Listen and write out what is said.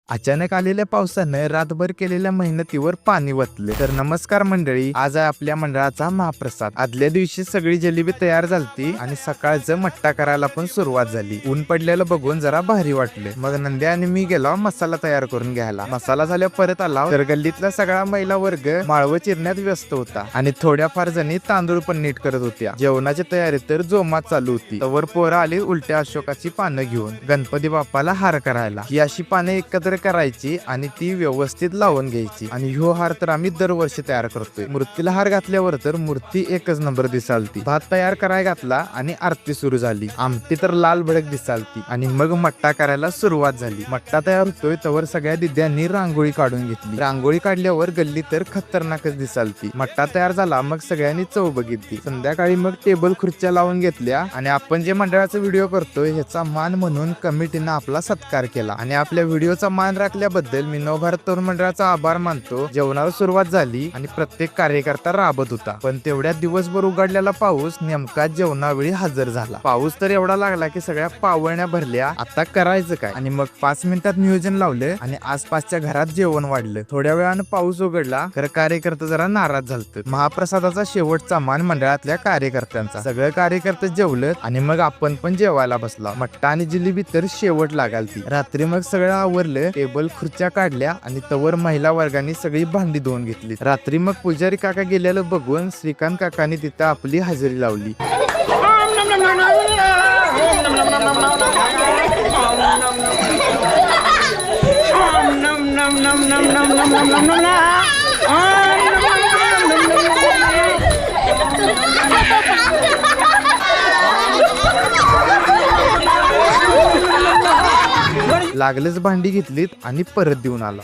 अचानक आलेल्या पावसानं रातभर केलेल्या मेहनतीवर पाणी वतले. तर नमस्कार मंडळी, आज आहे आपल्या मंडळाचा महाप्रसाद. आदल्या दिवशी सगळी जलेबी तयार झालती आणि सकाळचं मट्टा करायला पण सुरुवात झाली. ऊन पडलेलं बघून जरा भारी वाटले. मग नंद्या आणि मी गेलो मसाला तयार करून घ्यायला. मसाला झाल्यावर परत आला तर गल्लीतला सगळा महिला वर्ग माळव चिरण्यात व्यस्त होता आणि थोड्याफार जणी तांदूळ पण नीट करत होत्या. जेवणाची तयारी तर जोमात चालू होती. तवर पोरं आली उलट्या अशोकाची पानं घेऊन गणपती बाप्पाला हार करायला. ही अशी पाने एकत्र करायची आणि ती व्यवस्थित लावून घ्यायची. आणि ह्यो हार तर आम्ही दरवर्षी तयार करतोय. मूर्तीला हार घातल्यावर तर मूर्ती एकच नंबर दिसालती. भात तयार करायला घातला आणि आरती सुरू झाली. आमटी तर लाल भडक दिसालती आणि मग मट्टा करायला सुरुवात झाली. मट्टा तयार होतोय तवर सगळ्या दिद्यांनी रांगोळी काढून घेतली. रांगोळी काढल्यावर गल्ली तर खतरनाकच दिसालती. मट्टा तयार झाला मग सगळ्यांनी चव बघितली. संध्याकाळी मग टेबल खुर्च्या लावून घेतल्या आणि आपण जे मंडळाचा व्हिडिओ करतोय ह्याचा मान म्हणून कमिटीनं आपला सत्कार केला. आणि आपल्या व्हिडिओचा मान राखल्याबद्दल मी नवभारत तरुण मंडळाचा आभार मानतो. जेवणाला सुरुवात झाली आणि प्रत्येक कार्यकर्ता राबत होता. पण तेवढ्यात दिवसभर उघडलेला पाऊस नेमका जेवणावेळी हजर झाला. पाऊस तर एवढा लागला की सगळ्या पावळण्या भरल्या. आता करायचं काय? आणि मग 5 मिनिटात नियोजन लावलं आणि आसपासच्या घरात जेवण वाढलं. थोड्या वेळानं पाऊस उघडला तर कार्यकर्ते जरा नाराज झालत. महाप्रसादाचा शेवटचा मान मंडळातल्या कार्यकर्त्यांचा. सगळे कार्यकर्ते जेवलं आणि मग आपण पण जेवायला बसला. मट्टा आणि जिलेबी तर शेवट लागालती. रात्री मग सगळं आवरलं. टेबल खुर्च्या काढल्या आणि तवर महिला वर्गाने सगळी भांडी धुवून घेतली. रात्री मग पुजारी काका गेलेलं बघून श्रीकांत काकांनी तिथं आपली हजेरी लावली. लागलंच भांडी घेतलीत आणि परत देऊन आला.